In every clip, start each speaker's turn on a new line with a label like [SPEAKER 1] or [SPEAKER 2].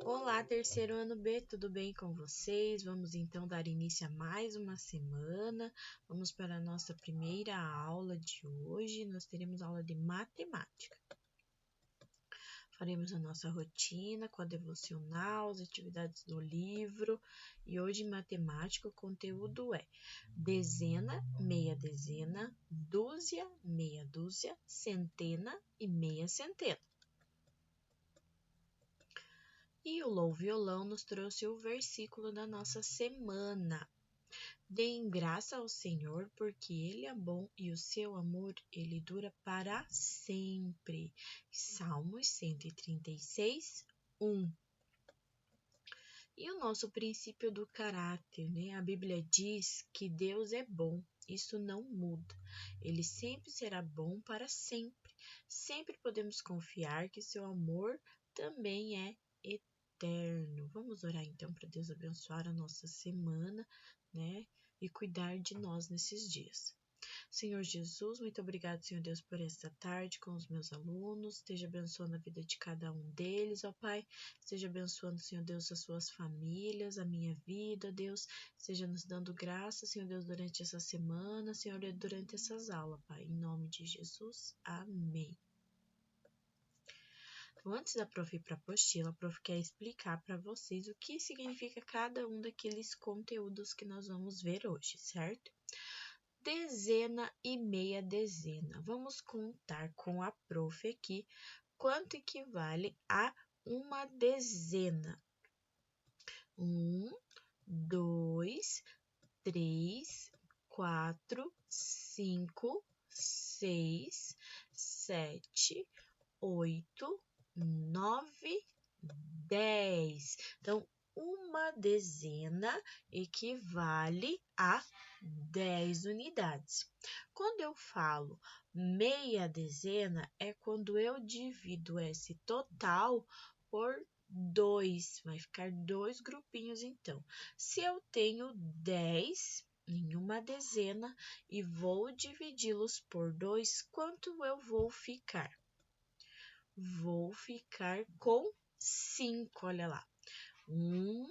[SPEAKER 1] Olá, terceiro ano B, tudo bem com vocês? Vamos então dar início a mais uma semana. Vamos para a nossa primeira aula de hoje. Nós teremos aula de matemática. Faremos a nossa rotina com a devocional, as atividades do livro. E hoje em matemática o conteúdo é dezena, meia dezena, dúzia, meia dúzia, centena e meia centena. E o Lou Violão nos trouxe o versículo da nossa semana. Deem graça ao Senhor, porque Ele é bom e o seu amor, Ele dura para sempre. Salmos 136, 1. E o nosso princípio do caráter, né? A Bíblia diz que Deus é bom, isso não muda. Ele sempre será bom para sempre. Sempre podemos confiar que seu amor também é eterno. Vamos orar então para Deus abençoar a nossa semana, né? E cuidar de nós nesses dias. Senhor Jesus, muito obrigado, Senhor Deus, por esta tarde com os meus alunos. Esteja abençoando a vida de cada um deles, ó Pai. Esteja abençoando, Senhor Deus, as suas famílias, a minha vida, Deus. Esteja nos dando graça, Senhor Deus, durante essa semana, Senhor, durante essas aulas, Pai. Em nome de Jesus, amém. Então, antes da prof ir para a apostila, a prof quer explicar para vocês o que significa cada um daqueles conteúdos que nós vamos ver hoje, certo? Dezena e meia dezena. Vamos contar com a prof aqui quanto equivale a uma dezena. 1, 2, 3, 4, 5, 6, 7, 8, 9, 10. Então, uma dezena equivale a 10 unidades. Quando eu falo meia dezena, é quando eu divido esse total por 2. Vai ficar 2 grupinhos, então. Se eu tenho 10 em uma dezena e vou dividi-los por 2, quanto eu vou ficar? Vou ficar com 5, olha lá. 1,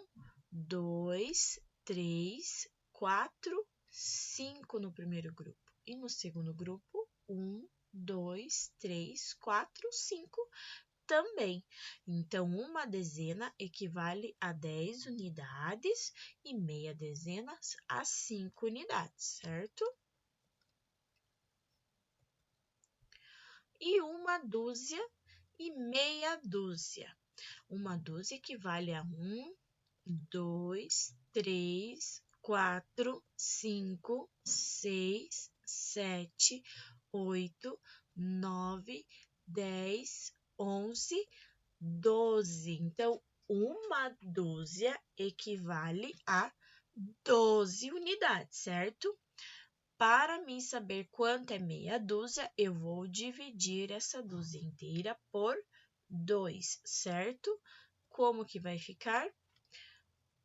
[SPEAKER 1] 2, 3, 4, 5 no primeiro grupo. E no segundo grupo, 1, 2, 3, 4, 5 também. Então, uma dezena equivale a 10 unidades e meia dezena a 5 unidades, certo? E uma dúzia e meia dúzia. Uma dúzia equivale a 1, 2, 3, 4, 5, 6, 7, 8, 9, 10, 11, 12. Então, uma dúzia equivale a 12 unidades, certo? Para mim saber quanto é meia dúzia, eu vou dividir essa dúzia inteira por 2, certo? Como que vai ficar?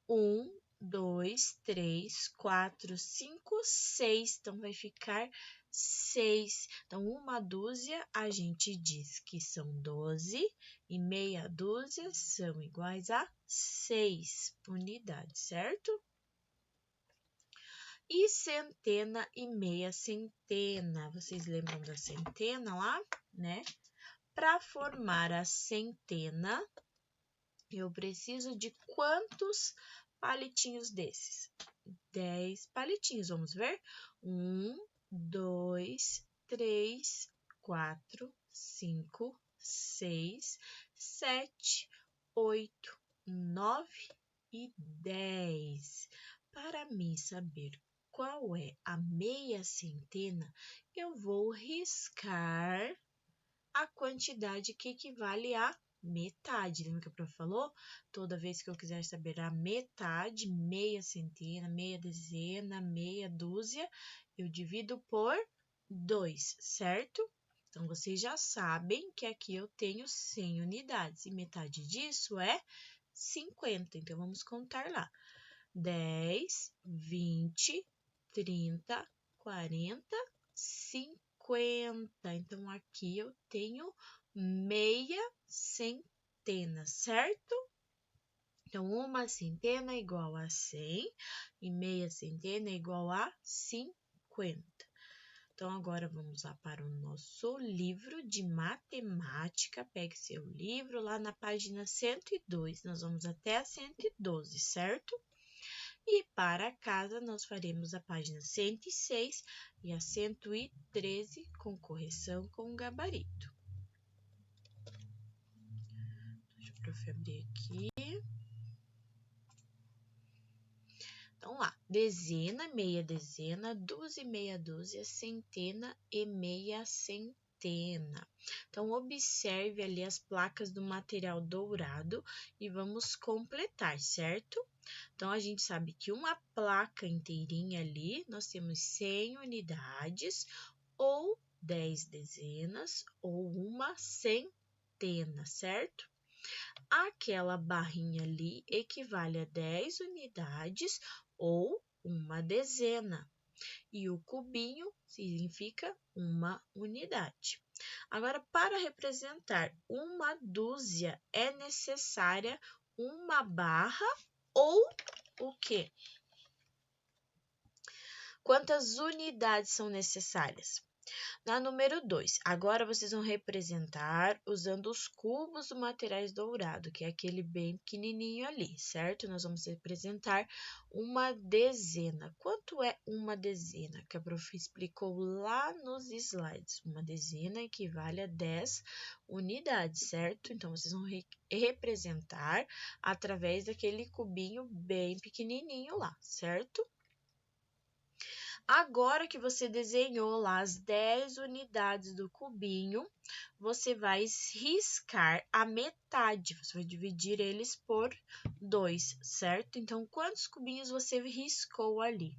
[SPEAKER 1] 1, 2, 3, 4, 5, 6. Então, vai ficar 6. Então, uma dúzia a gente diz que são 12 e meia dúzia são iguais a 6 unidades, certo? E centena e meia centena. Vocês lembram da centena lá, né? Para formar a centena, eu preciso de quantos palitinhos desses? 10 palitinhos, vamos ver? 1, 2, 3, 4, 5, 6, 7, 8, 9 e 10. Para mim saber qual é a meia centena, eu vou riscar a quantidade que equivale a metade. Lembra que a prof falou? Toda vez que eu quiser saber a metade, meia centena, meia dezena, meia dúzia, eu divido por 2, certo? Então, vocês já sabem que aqui eu tenho 100 unidades e metade disso é 50. Então, vamos contar lá. 10, 20, 30, 40, 50. Então, aqui eu tenho meia centena, certo? Então, uma centena é igual a 100 e meia centena é igual a 50. Então, agora vamos lá para o nosso livro de matemática. Pegue seu livro lá na página 102. Nós vamos até a 112, certo? E para casa, nós faremos a página 106 e a 113 com correção com gabarito. Deixa o prof abrir aqui. Então, lá, dezena, meia dezena, dúzia e meia dúzia, centena e meia centena. Então, observe ali as placas do material dourado e vamos completar, certo? Então, a gente sabe que uma placa inteirinha ali, nós temos 100 unidades, ou 10 dezenas, ou uma centena, certo? Aquela barrinha ali equivale a 10 unidades ou uma dezena. E o cubinho significa uma unidade. Agora, para representar uma dúzia, é necessária uma barra ou o quê? Quantas unidades são necessárias? Na número 2, agora vocês vão representar usando os cubos do materiais dourado, que é aquele bem pequenininho ali, certo? Nós vamos representar uma dezena. Quanto é uma dezena? Que a prof explicou lá nos slides. Uma dezena equivale a 10 unidades, certo? Então, vocês vão representar através daquele cubinho bem pequenininho lá, certo? Agora que você desenhou lá as 10 unidades do cubinho, você vai riscar a metade, você vai dividir eles por 2, certo? Então, quantos cubinhos você riscou ali?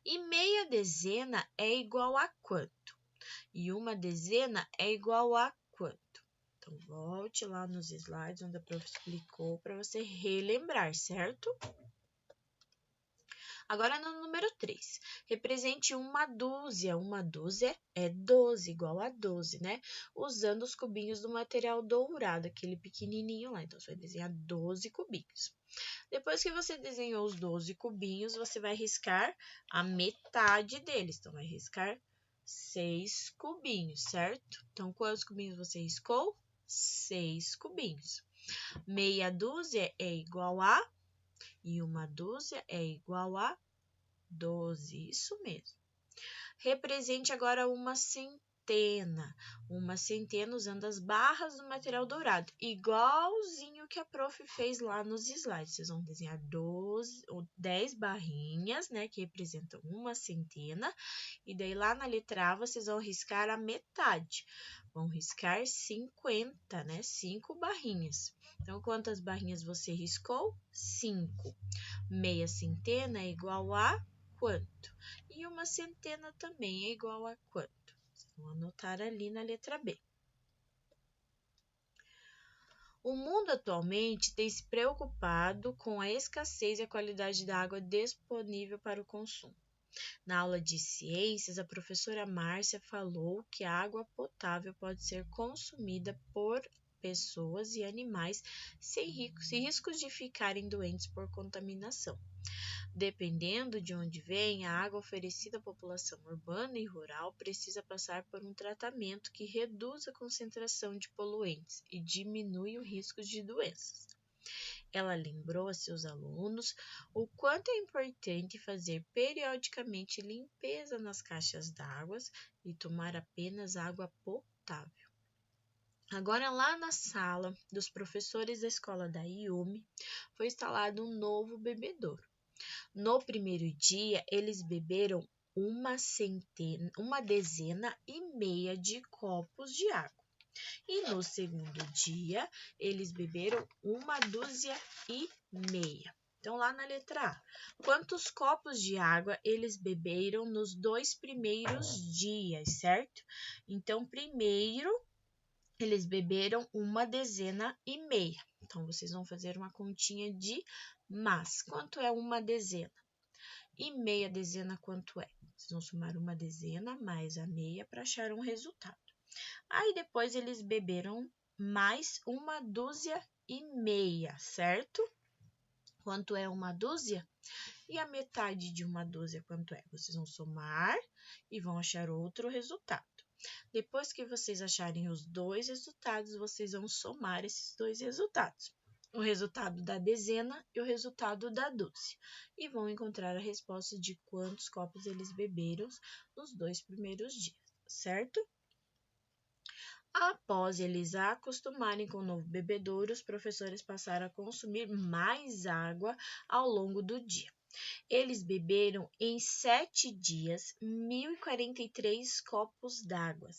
[SPEAKER 1] E meia dezena é igual a quanto? E uma dezena é igual a quanto? Então, volte lá nos slides onde a prof explicou para você relembrar, certo? Agora, no número 3, represente uma dúzia. Uma dúzia é 12, igual a 12, né? Usando os cubinhos do material dourado, aquele pequenininho lá. Então, você vai desenhar 12 cubinhos. Depois que você desenhou os 12 cubinhos, você vai riscar a metade deles. Então, vai riscar 6 cubinhos, certo? Então, quantos cubinhos você riscou? 6 cubinhos. Meia dúzia é igual a... E uma dúzia é igual a 12, isso mesmo. Represente agora uma centena. Uma centena usando as barras do material dourado, igualzinho que a prof fez lá nos slides. Vocês vão desenhar 12 ou 10 barrinhas, né, que representam uma centena. E daí lá na letra A vocês vão riscar a metade. Vão riscar 50, né, 5 barrinhas. Então, quantas barrinhas você riscou? 5. Meia centena é igual a quanto? E uma centena também é igual a quanto? Vamos anotar ali na letra B. O mundo atualmente tem se preocupado com a escassez e a qualidade da água disponível para o consumo. Na aula de ciências, a professora Márcia falou que a água potável pode ser consumida por pessoas e animais sem riscos de ficarem doentes por contaminação. Dependendo de onde vem, a água oferecida à população urbana e rural precisa passar por um tratamento que reduz a concentração de poluentes e diminui o risco de doenças. Ela lembrou a seus alunos o quanto é importante fazer periodicamente limpeza nas caixas d'água e tomar apenas água potável. Agora, lá na sala dos professores da escola da IUME, foi instalado um novo bebedouro. No primeiro dia, eles beberam uma dezena e meia de copos de água. E no segundo dia, eles beberam uma dúzia e meia. Então, lá na letra A, quantos copos de água eles beberam nos 2 primeiros dias, certo? Então, primeiro, eles beberam uma dezena e meia. Então, vocês vão fazer uma continha de mas. Quanto é uma dezena? E meia dezena quanto é? Vocês vão somar uma dezena mais a meia para achar um resultado. Aí depois eles beberam mais uma dúzia e meia, certo? Quanto é uma dúzia? E a metade de uma dúzia, quanto é? Vocês vão somar e vão achar outro resultado. Depois que vocês acharem os dois resultados, vocês vão somar esses dois resultados. O resultado da dezena e o resultado da dúzia. E vão encontrar a resposta de quantos copos eles beberam nos 2 primeiros dias, certo? Após eles acostumarem com o novo bebedouro, os professores passaram a consumir mais água ao longo do dia. Eles beberam em 7 dias 1.043 copos d'água.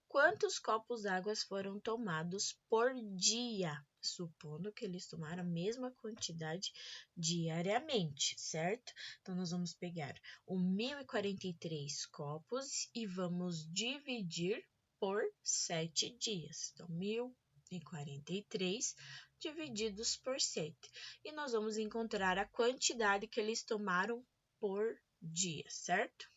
[SPEAKER 1] Quantos copos d'água foram tomados por dia? Supondo que eles tomaram a mesma quantidade diariamente, certo? Então, nós vamos pegar os 1.043 copos e vamos dividir por 7 dias. Então, 1.043 divididos por 7. E nós vamos encontrar a quantidade que eles tomaram por dia, certo?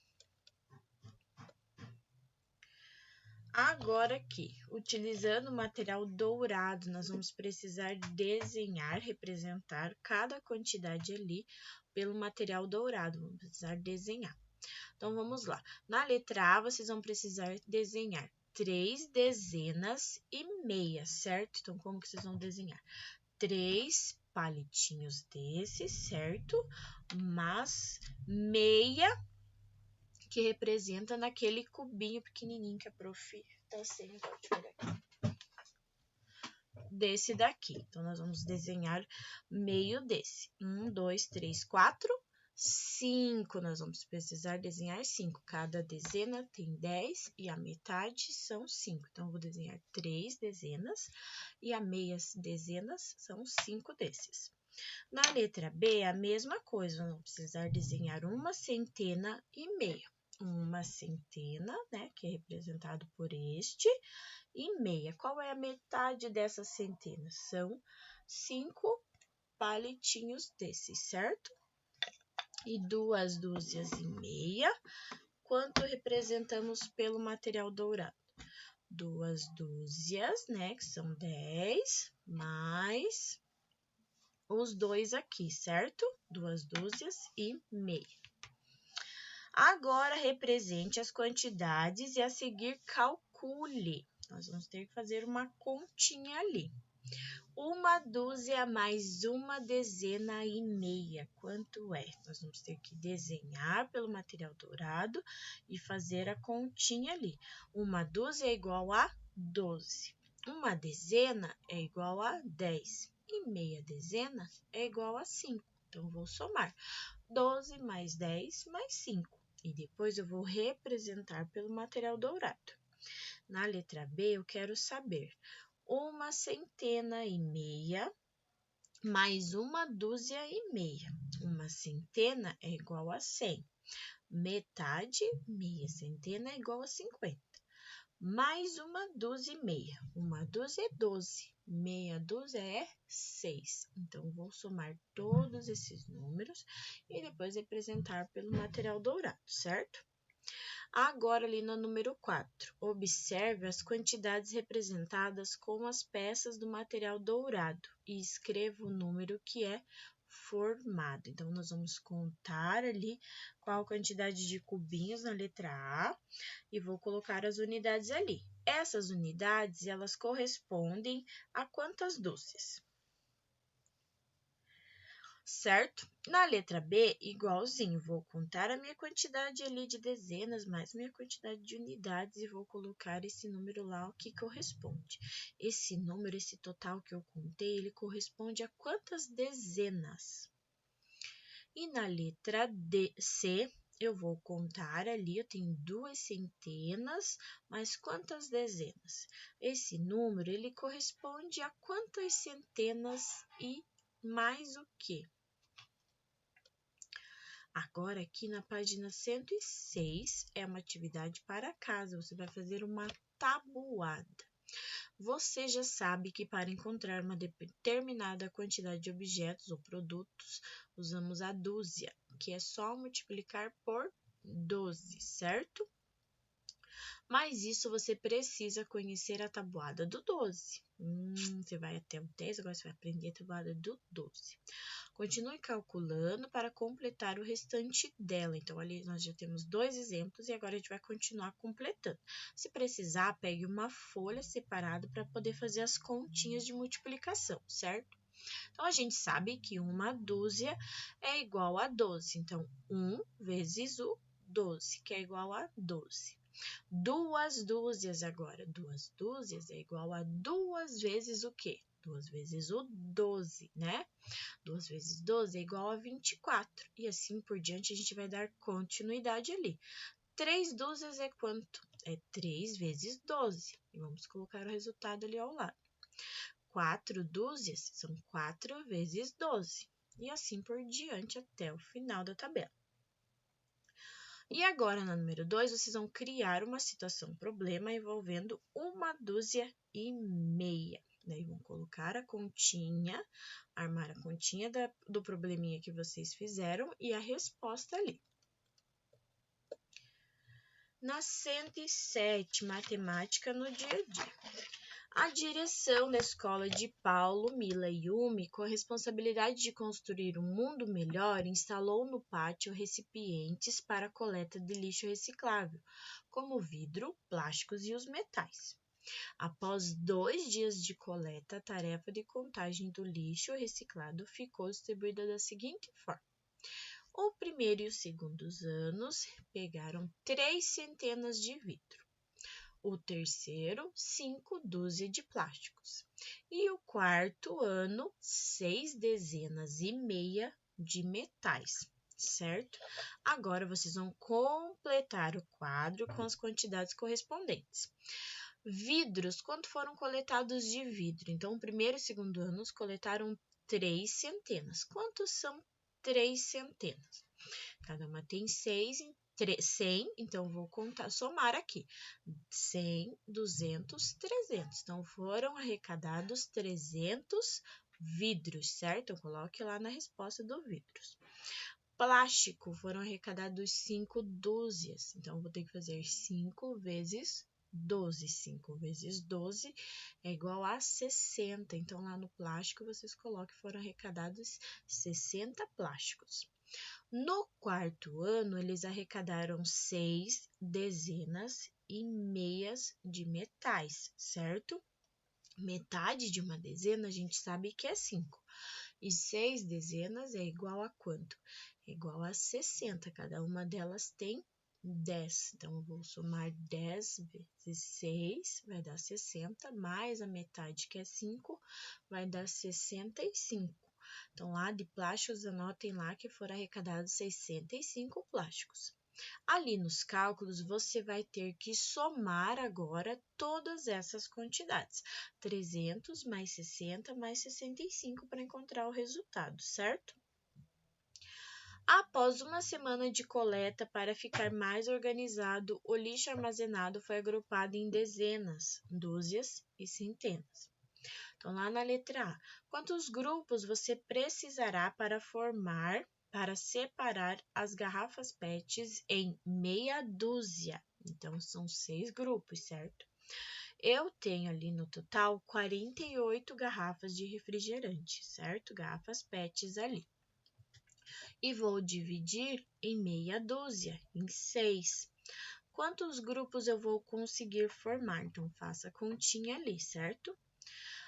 [SPEAKER 1] Agora aqui, utilizando o material dourado, nós vamos precisar desenhar, representar cada quantidade ali pelo material dourado. Vamos precisar desenhar. Então, vamos lá. Na letra A, vocês vão precisar desenhar 3 dezenas e meia, certo? Então, como que vocês vão desenhar? 3 palitinhos desses, certo? Mas meia que representa naquele cubinho pequenininho que a prof tá sem, pode pegar aqui. Desse daqui. Então, nós vamos desenhar meio desse. 1, 2, 3, 4, 5. Nós vamos precisar desenhar 5. Cada dezena tem 10 e a metade são 5. Então, eu vou desenhar 3 dezenas e a meias dezenas são 5 desses. Na letra B, a mesma coisa, vamos precisar desenhar uma centena e meia. Uma centena, né, que é representado por este, e meia. Qual é a metade dessa centena? São 5 palitinhos desses, certo? E 2 dúzias e meia. Quanto representamos pelo material dourado? 2 dúzias, né, que são 10, mais os 2 aqui, certo? 2 dúzias e meia. Agora, represente as quantidades e a seguir calcule. Nós vamos ter que fazer uma continha ali. Uma dúzia mais uma dezena e meia. Quanto é? Nós vamos ter que desenhar pelo material dourado e fazer a continha ali. Uma dúzia é igual a 12. Uma dezena é igual a 10. E meia dezena é igual a 5. Então, vou somar 12 mais 10 mais 5. E depois eu vou representar pelo material dourado. Na letra B, eu quero saber uma centena e meia mais uma dúzia e meia. Uma centena é igual a 100. Metade, meia centena é igual a 50. Mais uma dúzia e meia. Uma dúzia é 12. Meia dúzia é 6. Então, vou somar todos esses números e depois representar pelo material dourado, certo? Agora, ali no número 4, observe as quantidades representadas com as peças do material dourado e escreva o número que é formado. Então, nós vamos contar ali qual a quantidade de cubinhos na letra A e vou colocar as unidades ali. Essas unidades, elas correspondem a quantas dúzias? Certo? Na letra B, igualzinho, vou contar a minha quantidade ali de dezenas, mais minha quantidade de unidades e vou colocar esse número lá, o que corresponde. Esse número, esse total que eu contei, ele corresponde a quantas dezenas? E na letra C, eu vou contar ali, eu tenho 2 centenas, mas quantas dezenas? Esse número, ele corresponde a quantas centenas e mais o quê? Agora, aqui na página 106, é uma atividade para casa. Você vai fazer uma tabuada. Você já sabe que para encontrar uma determinada quantidade de objetos ou produtos, usamos a dúzia, que é só multiplicar por 12, certo? Mas isso você precisa conhecer a tabuada do 12. Você vai até o 10, agora você vai aprender a tabuada do 12. Continue calculando para completar o restante dela. Então, ali nós já temos 2 exemplos e agora a gente vai continuar completando. Se precisar, pegue uma folha separada para poder fazer as continhas de multiplicação, certo? Então, a gente sabe que uma dúzia é igual a 12. Então, 1 vezes o 12, que é igual a 12. Duas dúzias agora. Duas dúzias é igual a 2 vezes o quê? 2 vezes o 12, né? 2 vezes 12 é igual a 24. E assim por diante, a gente vai dar continuidade ali. 3 dúzias é quanto? É 3 vezes 12. E vamos colocar o resultado ali ao lado. 4 dúzias são 4 vezes 12. E assim por diante até o final da tabela. E agora, na número 2, vocês vão criar uma situação problema envolvendo uma dúzia e meia. Daí vão colocar a continha, armar a continha do probleminha que vocês fizeram e a resposta ali. Na 107, matemática no dia a dia. A direção da escola de Paulo, Mila e Yumi, com a responsabilidade de construir um mundo melhor, instalou no pátio recipientes para a coleta de lixo reciclável, como vidro, plásticos e os metais. Após 2 dias de coleta, a tarefa de contagem do lixo reciclado ficou distribuída da seguinte forma. O primeiro e o segundo anos pegaram 3 centenas de vidro. O terceiro, 5 dúzias de plásticos. E o quarto ano, 6 dezenas e meia de metais, certo? Agora, vocês vão completar o quadro com as quantidades correspondentes. Vidros, quanto foram coletados de vidro? Então, o primeiro e segundo anos coletaram 3 centenas. Quantos são 3 centenas? Cada uma tem 100, então vou contar, somar aqui. 100, 200, 300. Então, foram arrecadados 300 vidros, certo? Eu coloque lá na resposta do vidros. Plástico, foram arrecadados 5 dúzias. Então, vou ter que fazer 5 vezes 12. 5 vezes 12 é igual a 60. Então, lá no plástico, vocês coloquem que foram arrecadados 60 plásticos. No quarto ano, eles arrecadaram 6 dezenas e meias de metais, certo? Metade de uma dezena a gente sabe que é 5. E 6 dezenas é igual a quanto? É igual a 60. Cada uma delas tem 10. Então, eu vou somar 10 vezes 6, vai dar 60, mais a metade, que é 5, vai dar 65. Então, lá de plásticos, anotem lá que foram arrecadados 65 plásticos. Ali nos cálculos, você vai ter que somar agora todas essas quantidades. 300 mais 60 mais 65 para encontrar o resultado, certo? Após uma semana de coleta para ficar mais organizado, o lixo armazenado foi agrupado em dezenas, dúzias e centenas. Então, lá na letra A, quantos grupos você precisará para separar as garrafas PETs em meia dúzia? Então, são 6 grupos, certo? Eu tenho ali no total 48 garrafas de refrigerante, certo? Garrafas PETs ali. E vou dividir em meia dúzia, em 6. Quantos grupos eu vou conseguir formar? Então, faça a continha ali, certo?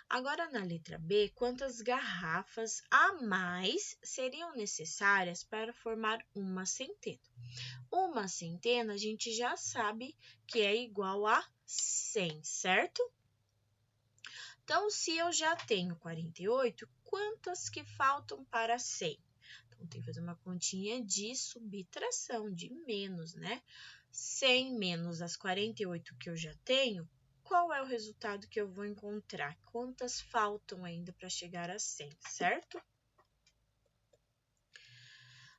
[SPEAKER 1] Agora, na letra B, quantas garrafas a mais seriam necessárias para formar uma centena? Uma centena, a gente já sabe que é igual a 100, certo? Então, se eu já tenho 48, quantas que faltam para 100? Então, tem que fazer uma continha de subtração, de menos, né? 100 menos as 48 que eu já tenho, qual é o resultado que eu vou encontrar? Quantas faltam ainda para chegar a 100, certo?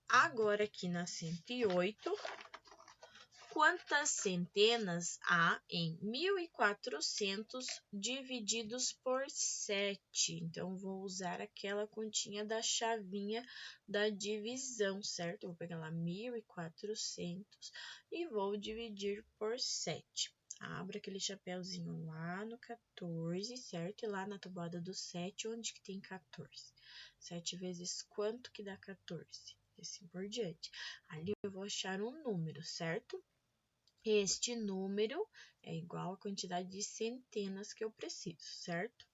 [SPEAKER 1] Agora, aqui na 108, Quantas centenas há em 1.400 divididos por 7? Então, vou usar aquela continha da chavinha da divisão, certo? Vou pegar lá 1.400 e vou dividir por 7. Abra aquele chapéuzinho lá no 14, certo? E lá na tabuada do 7, onde que tem 14? 7 vezes quanto que dá 14? E assim por diante. Ali eu vou achar um número, certo? Este número é igual à quantidade de centenas que eu preciso, certo?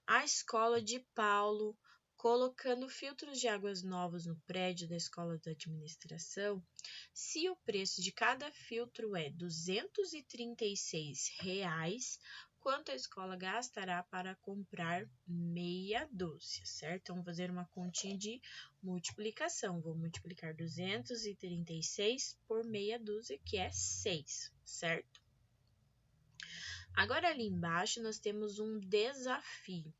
[SPEAKER 1] A escola de Paulo, colocando filtros de águas novos no prédio da escola da administração, se o preço de cada filtro é R$ 236, quanto a escola gastará para comprar meia dúzia, certo? Vamos fazer uma continha de multiplicação. Vou multiplicar 236 por meia dúzia, que é 6, certo? Agora, ali embaixo, nós temos um desafio.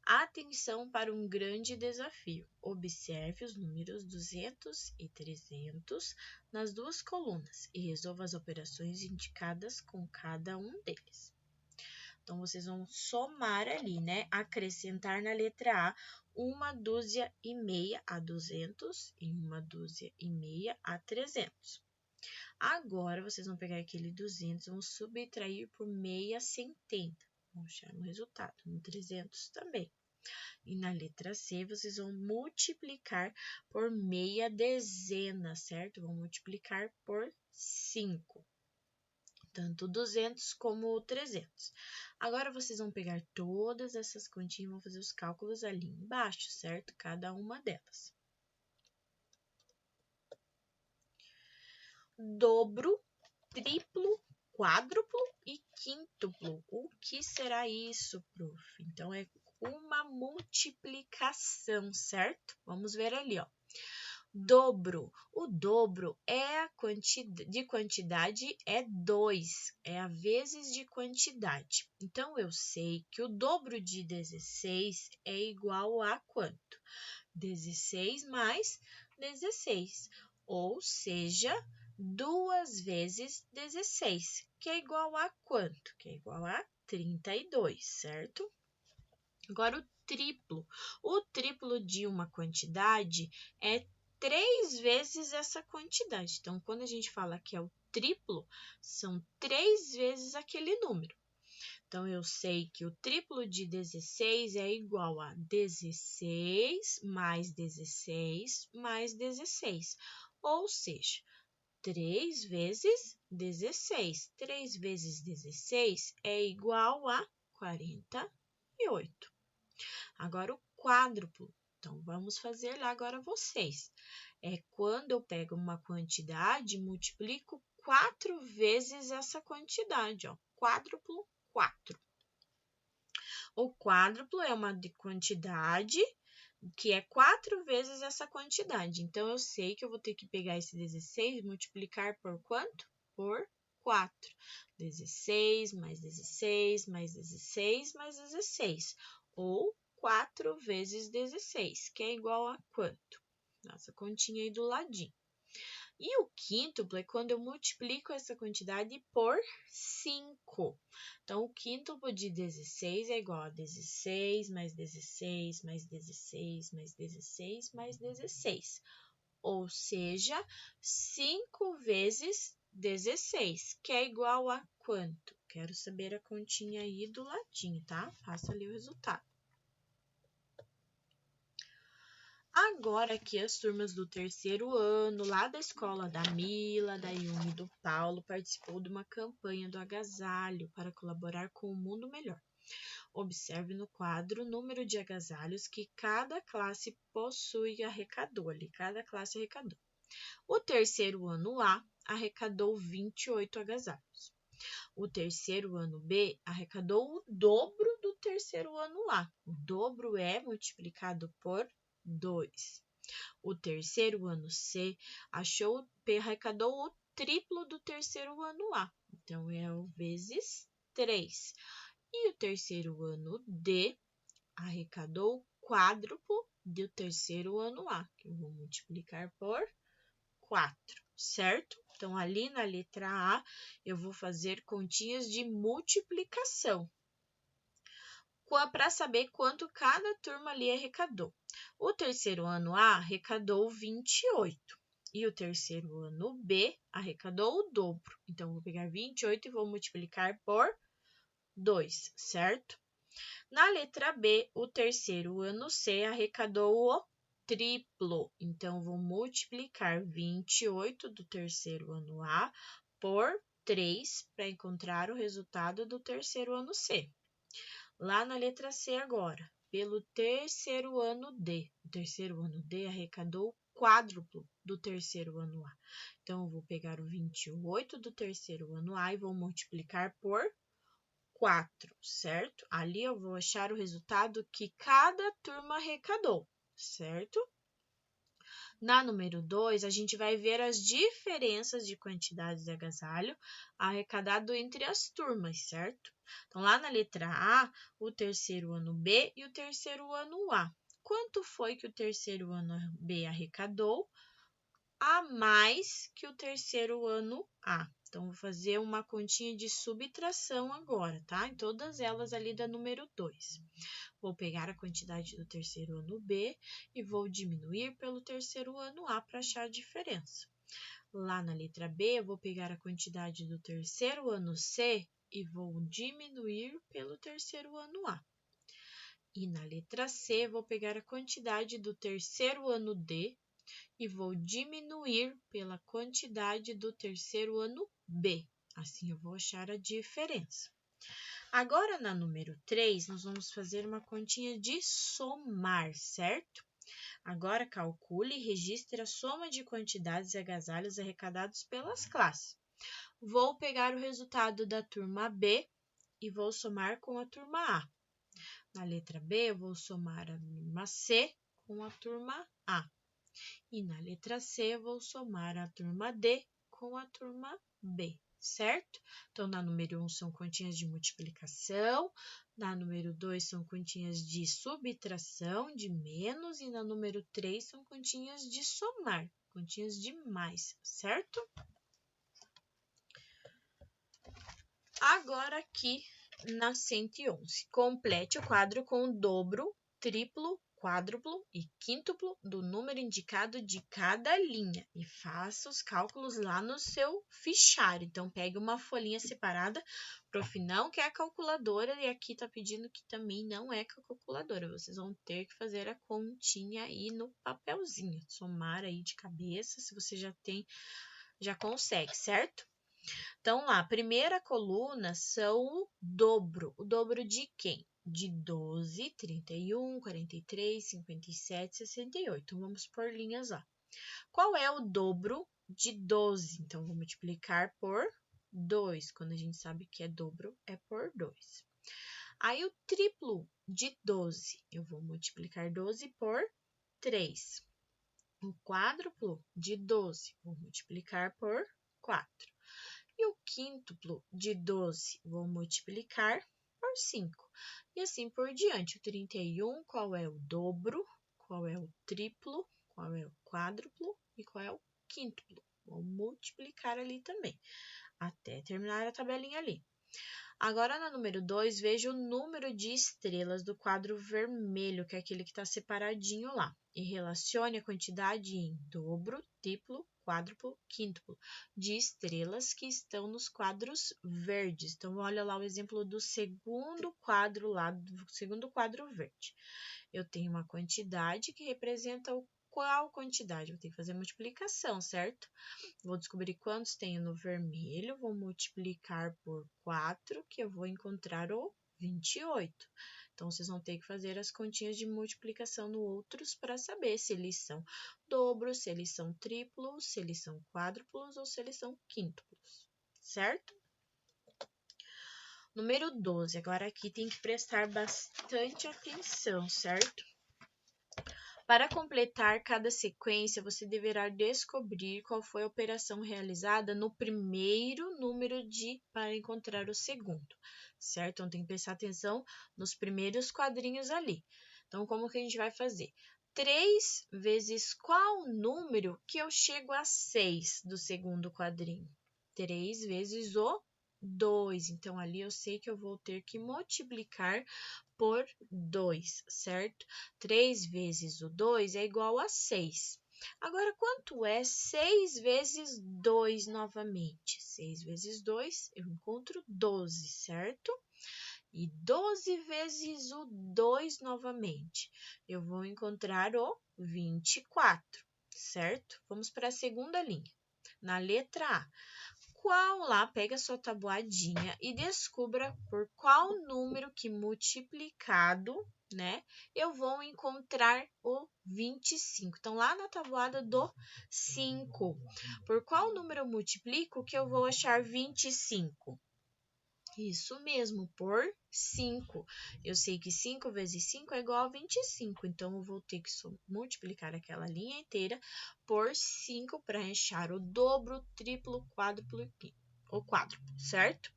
[SPEAKER 1] Atenção para um grande desafio. Observe os números 200 e 300 nas duas colunas e resolva as operações indicadas com cada um deles. Então, vocês vão somar ali, né? Acrescentar na letra A 1 dúzia e meia a 200 e 1 dúzia e meia a 300. Agora, vocês vão pegar aquele 200 e vão subtrair por meia centena. Vão achar no resultado, no 300 também. E na letra C, vocês vão multiplicar por meia dezena, certo? Vão multiplicar por 5. Tanto 200 como o 300. Agora, vocês vão pegar todas essas continhas e vão fazer os cálculos ali embaixo, certo? Cada uma delas. Dobro, triplo, quádruplo e quíntuplo. O que será isso, prof? Então, é uma multiplicação, certo? Vamos ver ali, ó. Dobro. O dobro é de quantidade é 2, é a vezes de quantidade. Então, eu sei que o dobro de 16 é igual a quanto? 16 mais 16, ou seja, 2 vezes 16, que é igual a quanto? Que é igual a 32, certo? Agora, o triplo. O triplo de uma quantidade é 3 vezes essa quantidade. Então, quando a gente fala que é o triplo, são 3 vezes aquele número. Então, eu sei que o triplo de 16 é igual a 16 mais 16 mais 16. Ou seja, 3 vezes 16. 3 vezes 16 é igual a 48. Agora, o quádruplo. Então, vamos fazer lá agora vocês. É quando eu pego uma quantidade e multiplico 4 vezes essa quantidade, ó. Quádruplo, 4. O quádruplo é uma quantidade que é 4 vezes essa quantidade. Então, eu sei que eu vou ter que pegar esse 16 e multiplicar por quanto? Por 4. 16 mais 16 mais 16 mais 16. Ou 4 vezes 16, que é igual a quanto? Nossa continha aí do ladinho. E o quíntuplo é quando eu multiplico essa quantidade por 5. Então, o quíntuplo de 16 é igual a 16 mais 16 mais 16 mais 16 mais 16. Ou seja, 5 vezes 16, que é igual a quanto? Quero saber a continha aí do ladinho, tá? Faça ali o resultado. Agora aqui as turmas do terceiro ano, lá da escola da Mila, da Yumi e do Paulo, participou de uma campanha do agasalho para colaborar com o mundo melhor. Observe no quadro o número de agasalhos que cada classe possui e arrecadou ali, cada classe arrecadou. O terceiro ano A arrecadou 28 agasalhos. O terceiro ano B arrecadou o dobro do terceiro ano A. O dobro é multiplicado por 2. O terceiro ano C arrecadou o triplo do terceiro ano A. Então, é o vezes 3. E o terceiro ano D arrecadou o quádruplo do terceiro ano A, que eu vou multiplicar por 4, certo? Então, ali na letra A, eu vou fazer continhas de multiplicação para saber quanto cada turma ali arrecadou. O terceiro ano A arrecadou 28 e o terceiro ano B arrecadou o dobro. Então, vou pegar 28 e vou multiplicar por 2, certo? Na letra B, o terceiro ano C arrecadou o triplo. Então, vou multiplicar 28 do terceiro ano A por 3 para encontrar o resultado do terceiro ano C. Lá na letra C agora, pelo terceiro ano D. O terceiro ano D arrecadou o quádruplo do terceiro ano A. Então, eu vou pegar o 28 do terceiro ano A e vou multiplicar por 4, certo? Ali eu vou achar o resultado que cada turma arrecadou, certo? Na número 2, a gente vai ver as diferenças de quantidades de agasalho arrecadado entre as turmas, certo? Então, lá na letra A, o terceiro ano B e o terceiro ano A. Quanto foi que o terceiro ano B arrecadou a mais que o terceiro ano A? Então, vou fazer uma continha de subtração agora, tá? Em todas elas ali da número 2. Vou pegar a quantidade do terceiro ano B e vou diminuir pelo terceiro ano A para achar a diferença. Lá na letra B, eu vou pegar a quantidade do terceiro ano C e vou diminuir pelo terceiro ano A. E na letra C, vou pegar a quantidade do terceiro ano D e vou diminuir pela quantidade do terceiro ano B. Assim, eu vou achar a diferença. Agora, na número 3, nós vamos fazer uma continha de somar, certo? Agora, calcule e registre a soma de quantidades de agasalhos arrecadados pelas classes. Vou pegar o resultado da turma B e vou somar com a turma A. Na letra B, eu vou somar a turma C com a turma A. E na letra C, eu vou somar a turma D com a turma B, certo? Então, na número 1 são continhas de multiplicação, na número 2 são continhas de subtração, de menos, e na número 3 são continhas de somar, continhas de mais, certo? Agora aqui na 111, complete o quadro com o dobro, triplo, quádruplo e quíntuplo do número indicado de cada linha e faça os cálculos lá no seu fichário. Então, pegue uma folhinha separada, prof. não quer a calculadora e aqui está pedindo que também não é com a calculadora. Vocês vão ter que fazer a continha aí no papelzinho, somar aí de cabeça, se você já consegue, certo? Então, lá, a primeira coluna são o dobro. O dobro de quem? De 12, 31, 43, 57, 68. Então, vamos por linhas lá. Qual é o dobro de 12? Então, vou multiplicar por 2. Quando a gente sabe que é dobro, é por 2. Aí, o triplo de 12. Eu vou multiplicar 12 por 3. O quádruplo de 12. Vou multiplicar por 4. E o quíntuplo de 12, vou multiplicar por 5. E assim por diante. O 31, qual é o dobro, qual é o triplo, qual é o quádruplo e qual é o quíntuplo. Vou multiplicar ali também, até terminar a tabelinha ali. Agora, na número 2, veja o número de estrelas do quadro vermelho, que é aquele que está separadinho lá. E relacione a quantidade em dobro, triplo, quádruplo, quíntuplo de estrelas que estão nos quadros verdes. Então, olha lá o exemplo do segundo quadro lá, do segundo quadro verde. Eu tenho uma quantidade que representa qual quantidade? Vou ter que fazer multiplicação, certo? Vou descobrir quantos tenho no vermelho, vou multiplicar por 4, que eu vou encontrar o 28. Então, vocês vão ter que fazer as continhas de multiplicação no outros para saber se eles são dobros, se eles são triplos, se eles são quádruplos ou se eles são quíntuplos, certo? Número 12, agora aqui tem que prestar bastante atenção, certo? Para completar cada sequência, você deverá descobrir qual foi a operação realizada no primeiro número para encontrar o segundo, certo? Então, tem que prestar atenção nos primeiros quadrinhos ali. Então, como que a gente vai fazer? 3 vezes qual número que eu chego a 6 do segundo quadrinho? 3 vezes o 2. Então, ali eu sei que eu vou ter que multiplicar por 2, certo? 3 vezes o 2 é igual a 6. Agora, quanto é 6 vezes 2 novamente? 6 vezes 2, eu encontro 12, certo? E 12 vezes o 2 novamente, eu vou encontrar o 24, certo? Vamos para a segunda linha. Na letra A, qual lá, pega a sua tabuadinha e descubra por qual número que multiplicado, né, eu vou encontrar o 25. Então, lá na tabuada do 5, por qual número eu multiplico que eu vou achar 25? Isso mesmo, por 5. Eu sei que 5 vezes 5 é igual a 25, então eu vou ter que multiplicar aquela linha inteira por 5 para achar o dobro, triplo, quádruplo ou quádruplo, certo?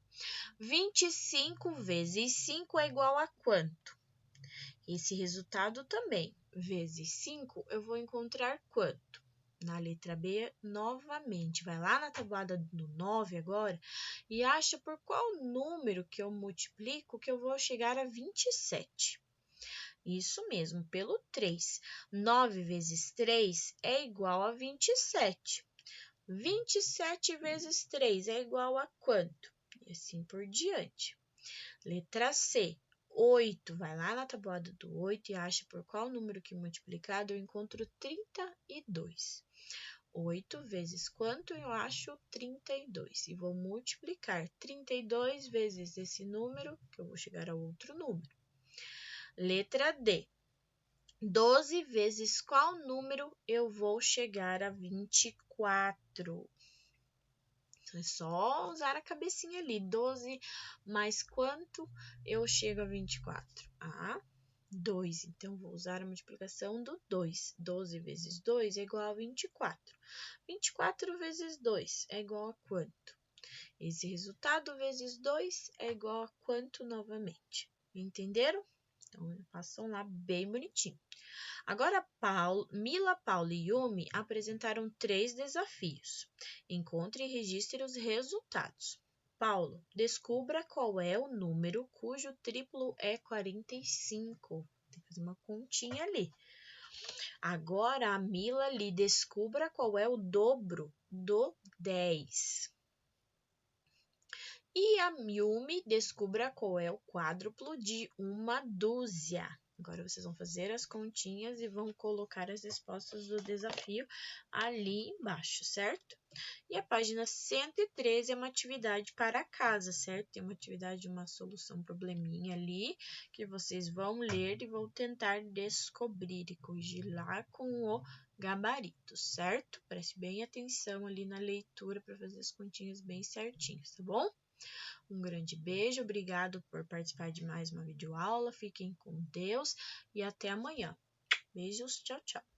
[SPEAKER 1] 25 vezes 5 é igual a quanto? Esse resultado também, vezes 5, eu vou encontrar quanto? Na letra B, novamente, vai lá na tabuada do 9 agora e acha por qual número que eu multiplico que eu vou chegar a 27. Isso mesmo, pelo 3. 9 vezes 3 é igual a 27. 27 vezes 3 é igual a quanto? E assim por diante. Letra C. 8, vai lá na tabuada do 8 e acha por qual número que multiplicado eu encontro 32. 8 vezes quanto eu acho? 32. E vou multiplicar 32 vezes esse número, que eu vou chegar a outro número. Letra D. 12 vezes qual número eu vou chegar a 24? É só usar a cabecinha ali. 12 mais quanto eu chego a 24? 2. Então, vou usar a multiplicação do 2. 12 vezes 2 é igual a 24. 24 vezes 2 é igual a quanto? Esse resultado vezes 2 é igual a quanto novamente? Entenderam? Então, façam lá bem bonitinho. Agora, Mila, Paulo e Yumi apresentaram 3 desafios. Encontre e registre os resultados. Paulo, descubra qual é o número cujo triplo é 45. Tem que fazer uma continha ali. Agora, a Mila ali, descubra qual é o dobro do 10. E a Yumi, descubra qual é o quádruplo de uma dúzia. Agora, vocês vão fazer as continhas e vão colocar as respostas do desafio ali embaixo, certo? E a página 113 é uma atividade para casa, certo? Tem uma atividade, uma solução, probleminha ali, que vocês vão ler e vão tentar descobrir e corrigir lá com o gabarito, certo? Preste bem atenção ali na leitura para fazer as continhas bem certinhas, tá bom? Um grande beijo, obrigado por participar de mais uma videoaula. Fiquem com Deus e até amanhã. Beijos, tchau, tchau.